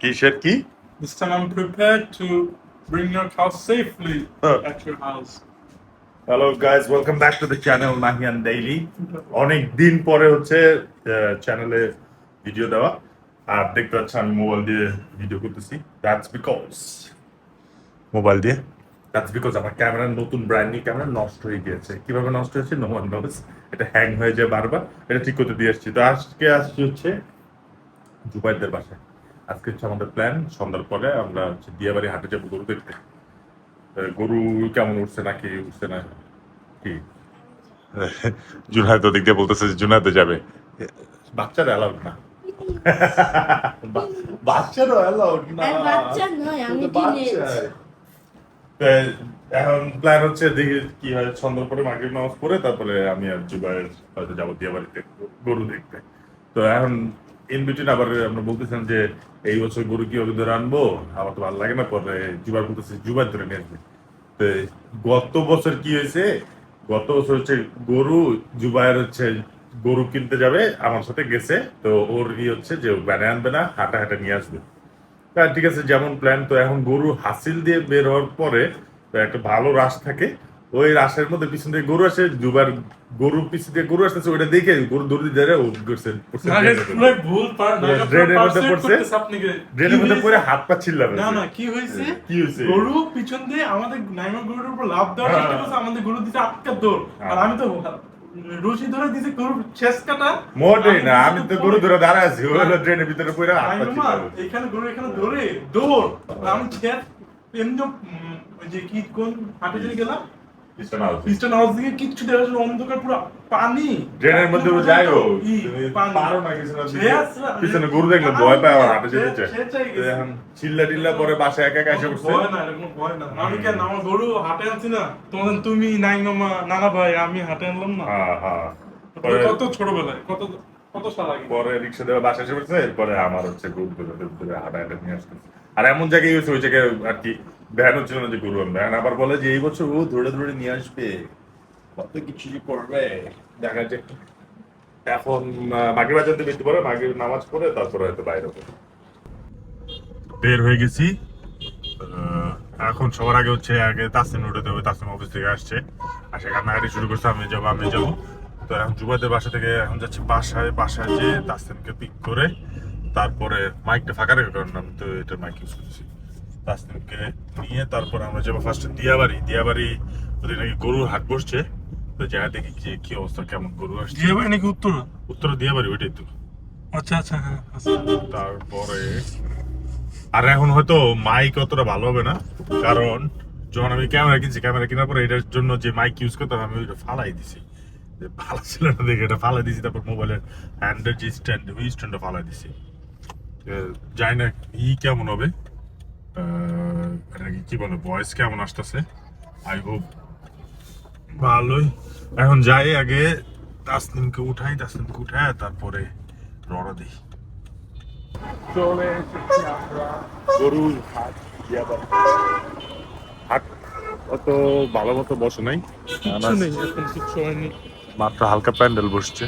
কিসের কি? This time I'm prepared to bring your cow safely at your house. Hello guys, welcome back to the channel Mahiyan daily. অনেক দিন পরে হচ্ছে চ্যানেলে ভিডিও দেওয়া, আর দেখতে পাচ্ছি আমি মোবাইল দিয়ে ভিডিও করতেছি। দ্যাটস বিকজ আমার ক্যামেরার নতুন ব্র্যান্ড নিউ ক্যামেরা নষ্ট হয়ে গিয়েছে। কিভাবে নষ্ট হয়েছে নো ওয়ান নোস। এটা হ্যাং হয়ে যায় বারবার, এটা ঠিক করতে দিয়ে আসছি। তো আজকে আসছি হচ্ছে জুবাইরদের বাসায়। আজকে হচ্ছে আমাদের প্ল্যান, সন্ধ্যার পরে আমরা হচ্ছে দিয়াবাড়ি হাটে যাবো গরু দেখতে। গরু কেমন উঠছে নাকি উঠছে না কি জুনায়েদ ওদিক দিয়ে বলতেছে যে জুনায়েদে যাবে, বাচ্চারা অ্যালাউড না। বাচ্চারও অ্যালাউড না, বাচ্চা নয়, আমি টিনেজ। এখন প্ল্যান হচ্ছে দেখি কি হয়, সন্ধ্যার পরে মাগরিব নামাজ পড়ে তারপরে আমি আর জুবাইর হয়তো যাবো দিয়াবাড়িতে গরু দেখতে। তো এখন ইন বিটুইন আবার আমরা বলতেছেন যে এই বছর গরু কি ওকে ধরে আনবো, আমার তো ভালো লাগে না। পরে জুবাইর বলতেছে জুবাইর ধরে নিয়ে আসবে। তো গত বছর কি হয়েছে, গত বছর হচ্ছে গরু জুবাইর হচ্ছে গরু কিনতে যাবে, আমার সাথে গেছে। তো ওর হচ্ছে যে ব্যানে আনবে না, হাঁটা হাঁটা নিয়ে আসবে। ঠিক আছে, যেমন প্ল্যান। তো এখন গরু হাসিল দিয়ে বের হওয়ার পরে তো একটা ভালো রাশ থাকে, ওই রাশের মধ্যে পিছন থেকে গরু আসে, দুবার গরুর পিছন দিয়ে গরু আসতেছে, ওইটা দেখে গরু দৌড়ে দিয়ে ড্রেনের মধ্যে পড়ছে, ড্রেনের মধ্যে পড়ে হাত পা চিল্লাবে। না কি হয়েছে, কি হয়েছে, গরু পিছন দিয়ে আমাদের নাইমা গরুর উপর লাফ দেওয়ার চেষ্টা করছে, আমাদের গরু দিতে আটকা দৌড়, আর আমি তো রশি ধরে দিছে গরু শেষ কাটা। মোটে না, আমি তো গরু ধরে দাঁড়ায় আছি, ওই হলো ড্রেনের ভিতরে পড়ে হাত পা চিল্লাবে। এখানে গরু এখানে ধরে দৌড়, আমি ছেদ এমনি যে কি কোন হাটে চলে গেলাম, পিস্টন হাউস দিকে কিচ্ছু দেখা যাচ্ছে, অন্ধকার পুরো পানি, ড্রেনের মধ্যে যায় ও পারো না কিছু না, পিছনে গরু দেখলে ভয় পায়, আমার হাটে যেতে চায়। এখন চিল্লা টিল্লা পরে বাসায় একা একা এসে বসছে। ভয় না, এরকম ভয় না। আমি কেন আমার গরু হাটে আনছি না, তোমাদের তুমি নাই মামা নানা ভাই আমি হাটে আনলাম না। হ্যাঁ কত ছোটবেলায়, কত কত সাল আগে। পরে রিক্সা দেওয়া বাসায় এসে পড়ছে, এরপরে আমার হচ্ছে গরু ধরে হাঁটা হাঁটা নিয়ে আসতেছে। আর এমন জায়গায় হয়েছে, ওই জায়গায় আর কি ভ্যান হচ্ছিল না যে গরু আনবে। আবার বলে যে এই বছর ও ধরে ধরে নিয়ে আসবে, কত কিছু করবে দেখা যায়। এখন মাগরিব আজান দিতে একটু পরে, মাগরিব নামাজ পড়ে তারপরে হয়তো বাইরে হবে। বের হয়ে গেছি। এখন সবার আগে হচ্ছে আগে তাসনিম উঠে দেবে, তাসনিম অফিস থেকে আসছে, আসে কান্নাকাটি শুরু করছে আমি যাবো। তো এখন জুবাইদের বাসা থেকে এখন যাচ্ছি বাসায় যে তাসনিমকে পিক করে তারপরে মাইকটা ফাঁকা রেখে, কারণ আমি তো এটা মাইক ইউজ করছি। তাসনিমকে নিয়ে তারপরে আমরা যাবো ফার্স্টে দিয়াবাড়ি ওদের নাকি গরুর হাট বসছে। তো যা দেখি যে কি অবস্থা, কেমন গরু আসছে। দিয়াবাড়ি নাকি উত্তরা দিয়াবাড়ি, ওইটাই তো। আচ্ছা হ্যাঁ। তারপরে আর এখন হয়তো মাইক অতটা ভালো হবে না, কারণ যখন আমি ক্যামেরা কেনার পরে এটার জন্য যে মাইক ইউজ করতাম আমি ওইটা ফালাই দিছি, যে ভালো ছিল না দেখে এটা ফালাই দিছি। তারপর মোবাইলের হ্যান্ডের যে স্ট্যান্ডটা ফালাই দিছি। জানি না কেমন হবে, কি বলে ভয়েস কেমন আসতেছে। আই হোপ ভালোই। এখন যাই আগে তাসনিমকে উঠাই তারপরে রওনা দিই। চলে এসেছি আমরা গরুর হাট। হাট অত ভালো মতো বসে নাই, কিচ্ছু হয়নি, মাত্র হালকা প্যান্ডেল বসছে।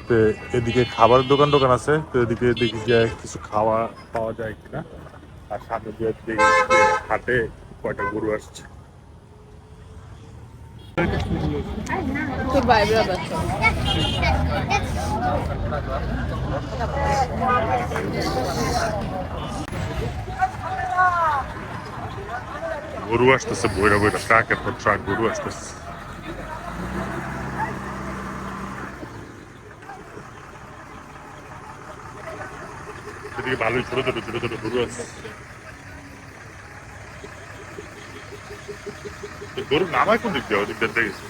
তো এদিকে খাবারের দোকান আছে, তো এদিকে দেখি যে কিছু খাওয়া পাওয়া যায় কিনা। আর সামনে দিয়ে দেখি যে হাটে কয়টা গরু আসছে। গরু আসতেছে বইরা ট্রাকের পর ট্রাক গরু আসতেছে। এদিকে ভালোই ছোট ছোট গরু আছে। গরু নামায় কোন দিক দিয়ে, ওদিক দিয়ে দেখেছি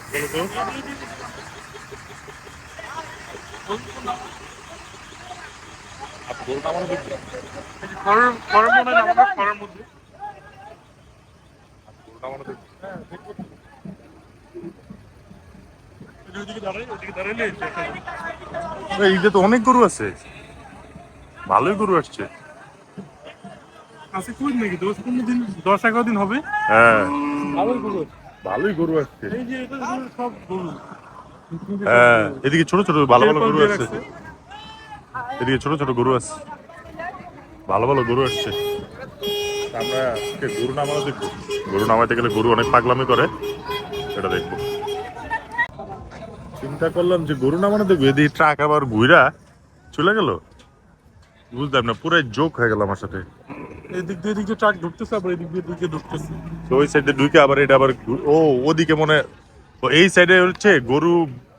গরু নামানো দিক দিয়ে তো অনেক গরু আছে, ভালোই গরু আসছে। আজকে কই নাকি 10-11 দিন হবে। হ্যাঁ ভালোই গরু আসছে। এই যে এটা সব গরু। হ্যাঁ এদিকে ছোট ভালো গরু আছে, এদিকে ছোট গরু আছে। ভালো ভালো গরু আসছে। আমরা গরু নামানো দেখবো। গরু নামাইতে গেলে গরু অনেক পাগলামি করে, এটা দেখবো। চিন্তা করলাম যে গরু নামানো দেখবো, এদিকে ট্রাক আবার ঘুরা চলে গেল, বুঝলাম না, পুরাই জোক হয়ে গেল আমার সাথে। এদিক দিয়ে ট্রাক ঢুকতেছে, আবার এদিক দিয়ে ঢুকতেছে। তো ওই সাইডে ঢুকে আবার এটা আবার ওদিকে মনে, এই সাইডে হচ্ছে গরু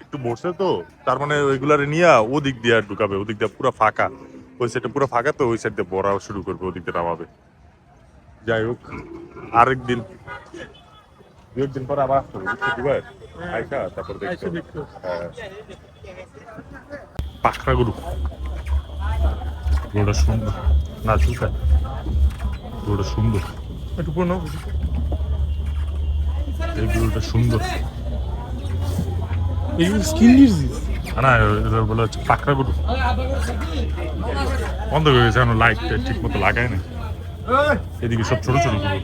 একটু বসে, তো তার মানে ওইগুলারে নিয়ে ওদিক দিয়ে ঢুকাবে, ওদিক দিয়ে পুরো ফাঁকা, ওই সাইডে পুরো ফাঁকা, তো ওই সাইড দিয়ে বড়া শুরু করবে, ওদিক দিয়ে নামাবে। যাই হোক, আরেকদিন 2 দিন পর আবার আসতে হবে, দুবার আইসা তারপর দেখতে। হ্যাঁ, পাখরা গরু, গরুটা সুন্দর না, চুলকা গরুটা সুন্দর, একটু পুরনো এই গরুটা সুন্দর। এই স্কিন ডিজিজ না, এটা বলে হচ্ছে পাখরা গরু। বন্ধ হয়ে গেছে, এখন লাইট ঠিক মতো লাগায় না। এদিকে সব ছোট ছোট গরু।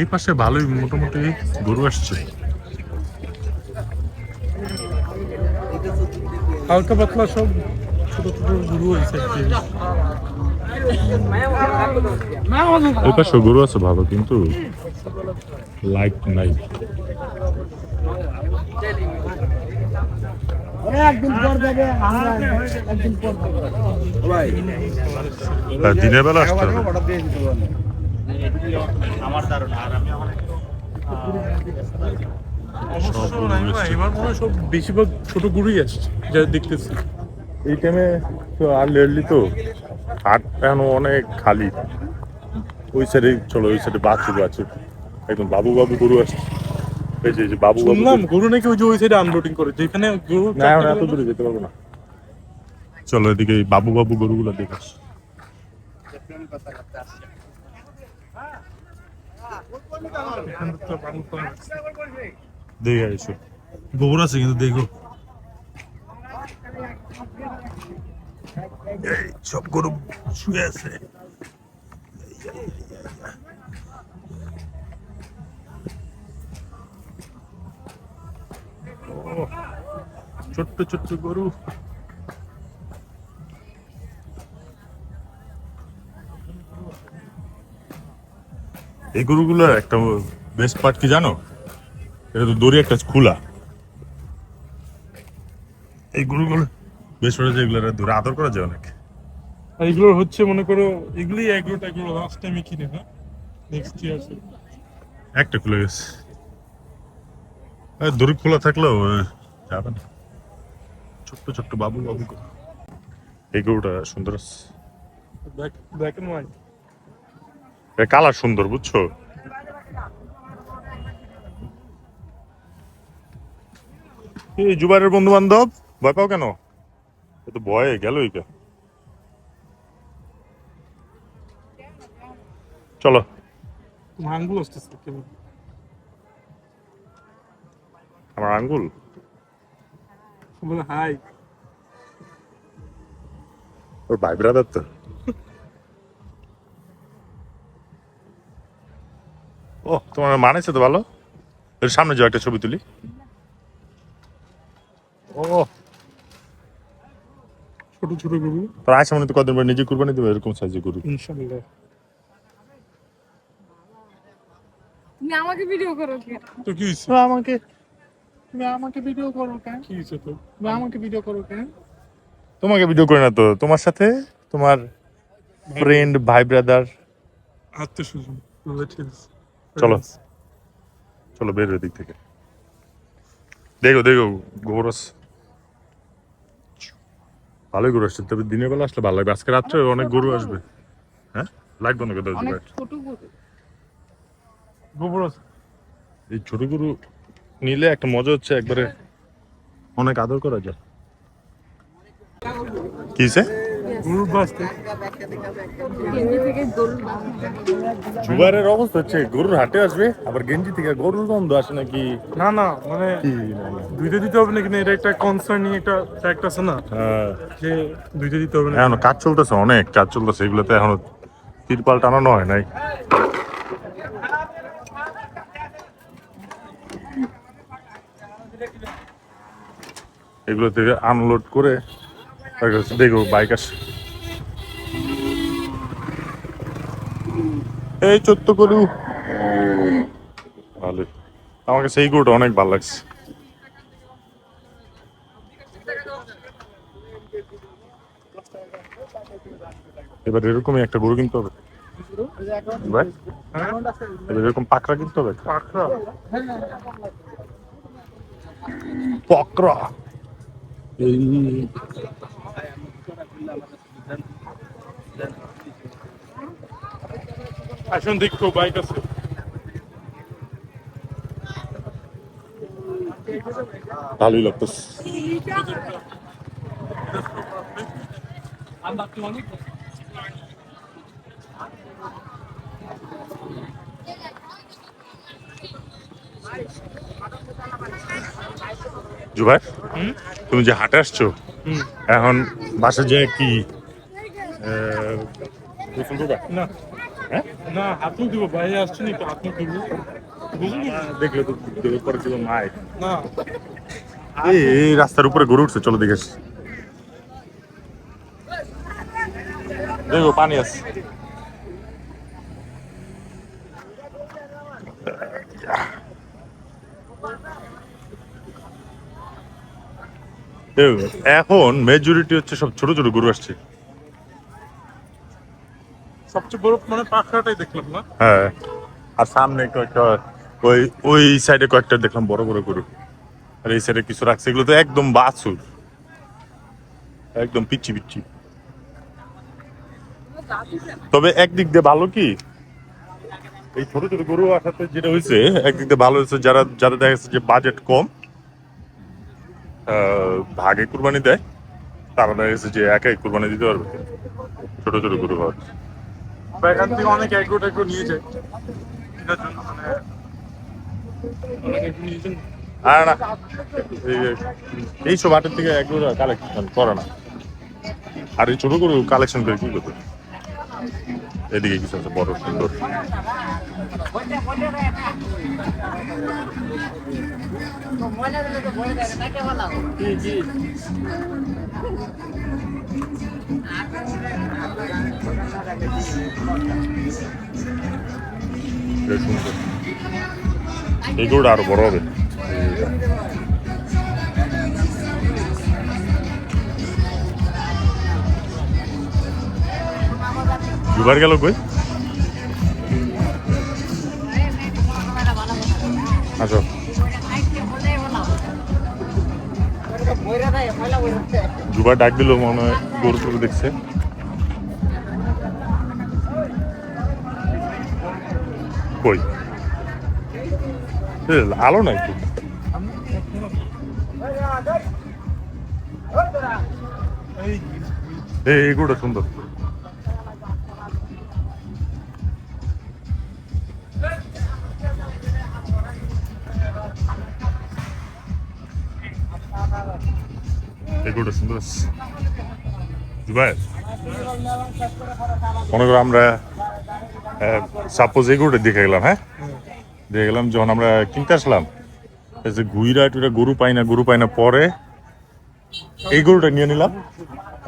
এই পাশে ভালোই মোটামুটি গরু আসছে। হালকা পাতলা সব ছোট ছোট গরু হয়েছে। এই পাশে গরু আছে ভালো, কিন্তু লাইট নাই। দিনের বেলা আসতে হবে। এবার মনে হয় সব বেশিরভাগ ছোট গরুই আসছে যা দেখতেছি। এই টাইমে তো আর লেটলি তো হাট এখন অনেক খালি। ওই সাইডে চলো, ওই সাইডে বাছুর একদম বাবু গরু আসছে। এই যে বাবু শুনলাম গরু নাকি ওই সাইডে আনলোডিং করে, যেখানে গরু না, এখন এত দূরে যেতে পারবো না। চলো এদিকে বাবু গরুগুলো দেখে আসি। দেখে এসো, গোবর আছে কিন্তু দেখো, এই সব গরু শুয়ে আছে। ছোট্ট ছোট্ট গরু। এই গরুগুলো একটা বেস্ট পার্ট কি জানো, এটা তো দড়ি একটা খোলা। এই গরুগুলো বেশ পড়ে, যেগুলো দূরে আদর করা যায় অনেক। আর এগুলোর হচ্ছে মনে করো এগুলি এগুলো লাস্ট টাইমে কিনে না, নেক্সট ইয়ার একটা খুলে গেছে, দড়ি খোলা থাকলেও যাবে না। ছোট্ট ছোট্ট বাবু এই গরুটা সুন্দর আছে, ব্ল্যাক এন্ড হোয়াইট। কালার সুন্দর, বুঝছো। এই জুবাইরের বন্ধু বান্ধব, ভয় পাও কেন? এ তো ভয়ে গেল। চলো, আঙ্গুল আসতেছে কেমন, আমার আঙ্গুল বলে হাই। ওর ভাই ব্রাদার তো। ও, তোমার মানেছে তো ভালো। এর সামনে যাও, একটা ছবি তুলি। ও, ছোট ছোট গরু, তোর আয়সা মনে তো কদিন পর নিজে কুরবানি দেবে, এরকম সাইজের গরু। ইনশাআল্লাহ। তুমি আমাকে ভিডিও করো কেন? তো কি হইছে? তুমি আমাকে ভিডিও করো কেন? কি হইছে তো? তুমি আমাকে ভিডিও করো কেন? তোমাকে ভিডিও করে না তো, তোমার সাথে তোমার ফ্রেন্ড, ভাই ব্রাদার। আত্মীয়স্বজন, রিলেটিভস। চলো চলো, বের হয়ে দিক থেকে দেখো গোবর আছে, ভালোই গরু আসছে। তবে দিনের বেলা আসলে ভালো লাগবে, আজকে রাত্রে অনেক গরু আসবে। হ্যাঁ, লাগবে না কোথাও। অনেক ছোট গরু। গোবর আছে। এই ছোট গরু নিলে একটা মজা হচ্ছে, একবারে অনেক আদর করা যায়। কিসে গরুর বাস্তে গেঞ্জি থেকে গরু না। জুবারের অবস্থা হচ্ছে, গরুর হাটে আসবে আবার গেঞ্জি থেকে গরুর গন্ধ আসে নাকি? না মানে কি দুইটা দিতে হবে না, কিনা এটা একটা কনসার্নিং একটা ফ্যাক্ট আছে না, যে দুইটা দিতে হবে না। এখনো কাজ চলতেছে, অনেক কাজ চলতেছে, এগুলোতে এখনো তিরপাল টানানো হয় নাই। এগুলো থেকে আনলোড করে তার কাছে দেখো বাইক আসে। এই 14 গরু ভালো, আমাকে সেই গরুটা অনেক ভালো লাগছে। এবার এরকমই একটা গরু কিনতে হবে ভাই, এবার এরকম পাকড়া কিনতে হবে। পাকড়া পাকড়া এই আসুন দেখো বাইক আছে। ভালোই লাগতেছে। জুবাই, তুমি যে হাটে আসছো এখন বাসা যে কি গোসল করবা? না হ্যাঁ না, হাত মুখ দিব, বাইরে আসছি না তো হাত মুখ দিব। দেখলে তো পরে দিব মাই। না এই রাস্তার উপরে গরু উঠছে, চলো দেখে আসি। দেখো পানি আছে। এখন মেজরিটি হচ্ছে সব ছোট ছোট গরু আসছে। সবচেয়ে বড় মানে পাকড়াটাই দেখলাম না। হ্যাঁ, আর সামনে কয়েকটা ওই ওই সাইডে কয়েকটা দেখলাম বড় বড় গরু, আর এই সাইডে কিছু রাখছে, এগুলো তো একদম বাছুর, একদম পিচ্ছি পিচ্ছি। তবে একদিক দিয়ে ভালো কি, এই ছোট ছোট গরু আসাতে যেটা হয়েছে একদিক দিয়ে ভালো হয়েছে, যারা দেখা যাচ্ছে যে বাজেট কম, ভাগে কুরবানি দেয়, তারা দেখা যাচ্ছে যে একাই কুরবানি দিতে পারবে ছোট ছোট গরু হওয়ার। বা এখান থেকে অনেক এগ্রো টেগ্রো নিয়ে যায় এটার জন্য, মানে অনেক এগ্রো নিয়ে যায়। আর না, এইসব হাটের থেকে এগুলো কালেকশন করে না, আর এই ছোট গরু কালেকশন করে কি করবে। এদিকে কিছু আছে বড় সুন্দর। বেশ সুন্দর। এই গরুটা আরো বড় হবে। দুবার গেল কই? আচ্ছা, দুবার ডাক দিল মনে হয়, গরু টরু দেখছে। কই আলো নাই তো। এই গরুটা সুন্দর। এগুলো সুন্দর। দুবাই মনে করো আমরা সাপোজ এগুলোটা দেখে গেলাম, হ্যাঁ দেখে গেলাম, যখন আমরা কিনতে আসলাম ঘুইরা টুইরা গরু পাই না পরে এই গরুটা নিয়ে নিলাম।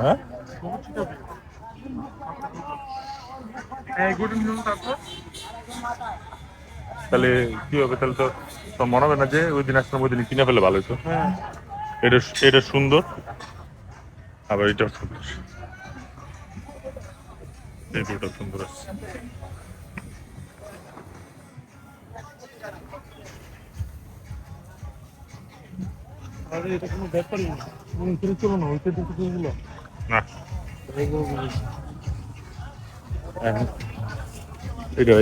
হ্যাঁ তাহলে কি হবে, তাহলে তো মনে হবে না যে ওই দিন আসলাম ওই দিন কিনে ফেলে ভালো হতো। এটা সুন্দর, আবার এটাও সুন্দর, এই দুটো সুন্দর আছে। আরে এটা কোনো ব্যাপারই না, তুমি চলো না ওইটা দেখে গেলো না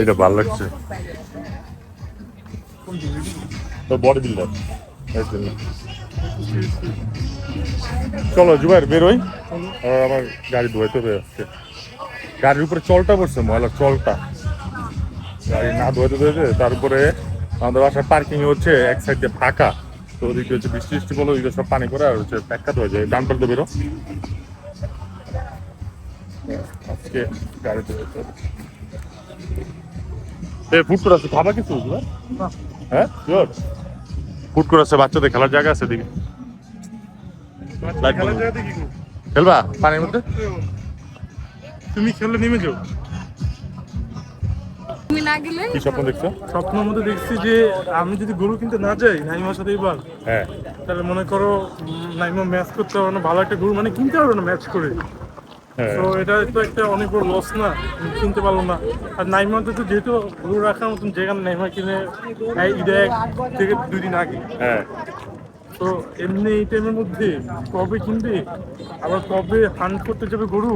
এটা ভালো লাগছে, তো বডি বিল্ডার। চলো জুবাইর বেরোই, আমার গাড়ি ধোয়াইতে হবে আজকে। গাড়ির উপরে চলটা পড়ছে, ময়লার চলটা, গাড়ি না ধোয়াইতে ধোয়াইতে। তারপরে আমাদের বাসার পার্কিং হচ্ছে এক সাইড দিয়ে ফাঁকা, তো ওদিকে হচ্ছে বৃষ্টি বৃষ্টি বলো, ওইগুলো সব পানি করে আর হচ্ছে প্যাক্কা ধোয়া যায়, ডান পাল্টে বেরো আজকে গাড়িতে। ফুড করে আছে, খাবা কিছু? হ্যাঁ শিওর। ফুড কোর্ট আছে, বাচ্চাদের খেলার জায়গা আছে দেখি। লাইট খেলার বন্ধ। জায়গাতে কি করবো? খেলবা পানির মধ্যে? তুমি খেললে নেমে যাও। তুমি না গেলে কি স্বপ্ন দেখছো? স্বপ্নের মধ্যে দেখছি যে আমি যদি গরু কিনতে না যাই নাইমার সাথে এবার, হ্যাঁ তাহলে মনে করো নাইমা ম্যাচ করতে পারবে না, ভালো একটা গরু মানে কিনতে পারবে না ম্যাচ করে। হ্যাঁ তো এটা তো একটা অনেক বড় লস না, কিনতে পারলো না। আর নাইমাতে তো যেহেতু গরু রাখার মতন যেখানে নাইমা কিনে ঈদে 1 থেকে 2 দিন আগে, হ্যাঁ তো এমনি এই টাইমের মধ্যে কবে কিনবে, আবার কবে হান্ট করতে যাবে গরু,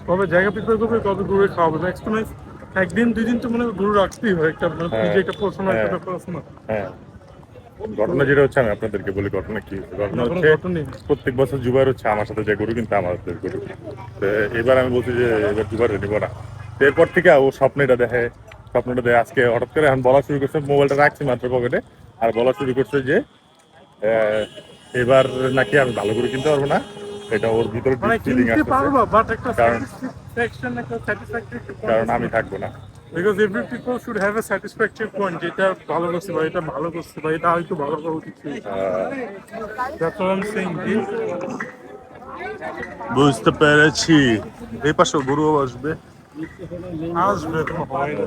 কবে জায়গা প্রিপেয়ার করবে, কবে গরু খাওয়াবে, ম্যাক্স টু ম্যাক্স 1 দিন 2 দিন তো মনে হয় গরু রাখতেই হয়, একটা মানে হ্যাঁ, যে একটা পার্সোনাল একটা হ্যাঁ। ব্যাপার আছে না। হ্যাঁ ঘটনা যেটা হচ্ছে, আমি আপনাদেরকে বলি ঘটনা কি হচ্ছে। ঘটনা না, কোনো হচ্ছে ঘটনা নেই। প্রত্যেক বছর জুবাইর হচ্ছে আমার সাথে যে গরু কিন্তু আমাদের গরু। তো এবার আমি বলছি যে এবার জুবাইর নিব না। তো এরপর থেকে ও স্বপ্নটা দেখে, আজকে হঠাৎ করে এখন বলা শুরু করছে, মোবাইলটা রাখছি মাত্র পকেটে, আর বলা শুরু করছে যে এবার নাকি আমি ভালো করে কিনতে পারবো না। এটা ওর ভিতরে মানে ফিলিং কিনতে আসছে, পারবা, বাট একটা কারণ স্যাটিসফ্যাকশন, একটা স্যাটিসফ্যাক্টরি কারণ আমি থাকবো না। Because every people should have a satisfactory point, যেটা ভালো করছে বা এটা ভালো করছে বা এটা হয়তো ভালো করা উচিত ছিল। That's what I'm saying. বুঝতে পেরেছি। এই পাশে গরু আসবে। আসবে, কোনো হয় না।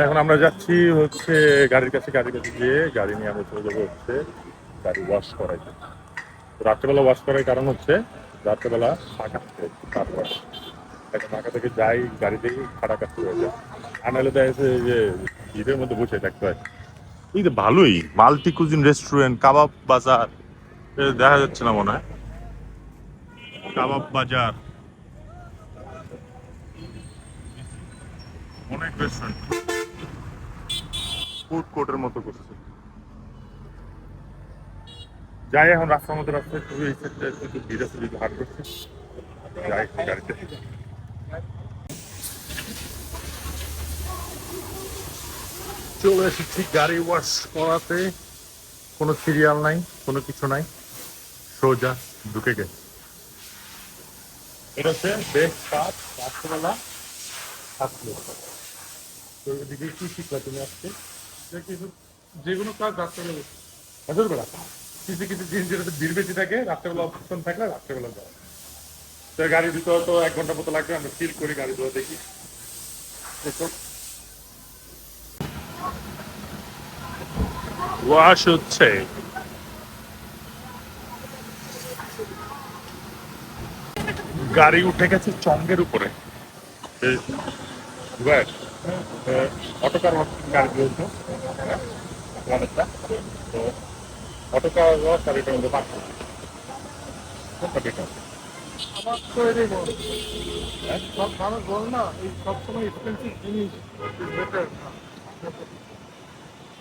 এখন আমরা যাচ্ছি হচ্ছে গাড়ির কাছে গিয়ে গাড়ি নিয়ে আমরা চলে যাবো হচ্ছে গাড়ি ওয়াশ করাইতে। রাত্রেবেলা ওয়াশ করার কারণ হচ্ছে রাত্রেবেলা ফাঁকা তারপর এখন ফাঁকা থেকে যাই গাড়িতেই ফাঁকা কাটতে হয়ে যায়। আর নাহলে দেখা যাচ্ছে যে ভিড়ের মধ্যে বসে থাকতে হয়। এই তো ভালোই মাল্টি কুজিন রেস্টুরেন্ট, কাবাব বাজার দেখা যাচ্ছে না মনে হয়। কাবাব বাজার, অনেক রেস্টুরেন্ট ফুড কোর্টের মতো করছে। যাই এখন রাস্তার মধ্যে রাস্তায় একটু এই সাইডটা একটু ভিড় আছে, যদি হাট করছে যাই গাড়িতে। চলে এসেছি গাড়ি ওয়াশ করাতে, কোনো সিরিয়াল নাই, কোনো কিছু নাই, সোজা ঢুকে গেছে। এটা হচ্ছে বেস্ট কাজ রাত্রেবেলা থাকলো। তো এদিকে কি শিখলা তুমি আজকে? যে কোনো কাজ রাস্তায় রাত্রেবেলা কিছু কিছু জিনিস যেটাতে ভিড় বেশি থাকে, রাত্রেবেলা অপশন থাকলে রাত্রেবেলা যাওয়া। তো গাড়ি দিতে তো 1 ঘন্টা মতো লাগবে, আমরা ফিল করি গাড়ি ধোয়া দেখি। ওয়াশ হচ্ছে, গাড়ি উঠে গেছে চঙ্গের উপরে। অটোকার গাড়ি দিয়েছো তোমাদেরটা, তো অটোকার ওয়াশ আর এটার মধ্যে পার্থক্য কোনটা বেটার? আমার তো এটাই বল, সব মানুষ বল না এই সবসময় এক্সপেন্সিভ জিনিস is better না।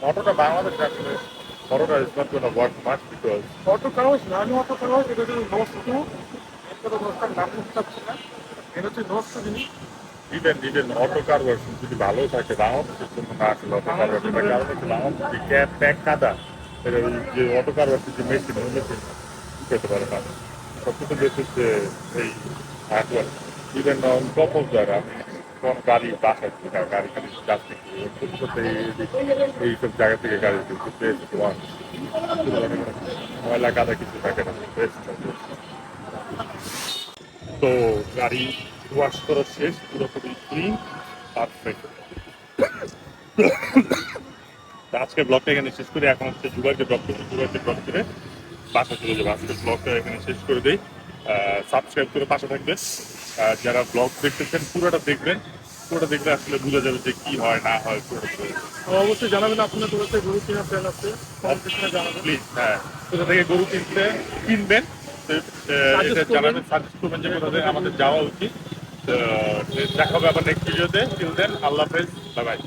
অটোটা বাংলাদেশে আসলে বড়টা is not gonna work much because auto কাগজ না, আমি অটো কাগজ এটা হচ্ছে নষ্ট, এরপরে নষ্টার নাম চাচ্ছি না, এটা হচ্ছে নষ্ট জিনিস। ইভেন অটোকার ভার্সন যদি ভালো থাকে বাংলাদেশের জন্য না আসলে অটোকার ভার্সনটা, কারণ হচ্ছে বাংলাদেশ যে ক্যাব প্যাক কাদা, এটা ওই যে অটোকার ভার্সন যে মেশিন, ওই মেশিন পেতে পারে না। সবকিছু বেশ হচ্ছে এই হার্ডওয়ার। ইভেন কপল যারা কোন গাড়ি বাসায় গাড়ি খালি যাচ্ছে এইসব জায়গা থেকে গাড়ি ময়লা কাদা কিছু থাকে না। তো গাড়ি ওয়াশ করা শেষ, পুরোপুরি ক্লিন পারফেক্ট। আজকে ব্লগটা এখানে শেষ করে এখন হচ্ছে জুবাইকে ড্রপ করে বাসা চলে যাবো। আজকের ব্লগটা এখানে শেষ করে দেই। সাবস্ক্রাইব করে পাশে থাকবেন। যারা ব্লগ দেখতেছেন পুরোটা দেখবেন, পুরোটা দেখলে আসলে বোঝা যাবে যে কি হয় না হয়। অবশ্যই জানাবেন আপনার কোথাতে গরু কেনার প্ল্যান আছে, কমেন্টে জানাবেন প্লিজ। হ্যাঁ, কোথা থেকে গরু কিনবেন এটা জানাবেন, সাজেস্ট করবেন যে কোথা থেকে আমাদের যাওয়া উচিত। দেখা হবে আবার নেক্সট ভিডিওতে। টিল দেন আল্লাহ হাফেজ, বাই বাই।